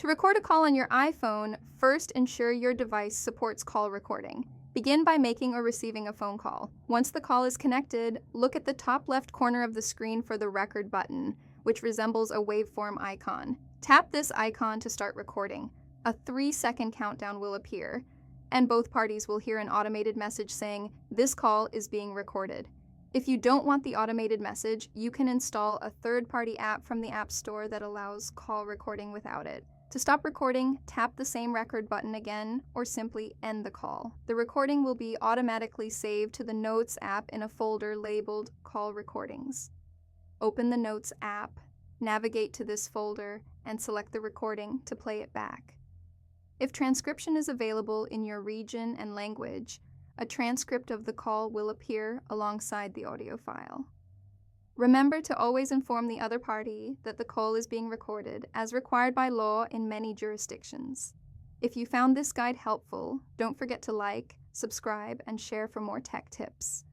record a call on your iPhone, first ensure your device supports call recording. Begin by making or receiving a phone call. Once the call is connected, look at the top left corner of the screen for the record button, which resembles a waveform icon. Tap this icon to start recording. A 3-second countdown will appear, and both parties will hear an automated message saying, "This call is being recorded." If you don't want the automated message, you can install a third-party app from the App Store that allows call recording without it. To stop recording, tap the same record button again, or simply end the call. The recording will be automatically saved to the Notes app in a folder labeled Call Recordings. Open the Notes app, navigate to this folder, and select the recording to play it back. If transcription is available in your region and language, a transcript of the call will appear alongside the audio file. Remember to always inform the other party that the call is being recorded, as required by law in many jurisdictions. If you found this guide helpful, don't forget to like, subscribe, and share for more tech tips.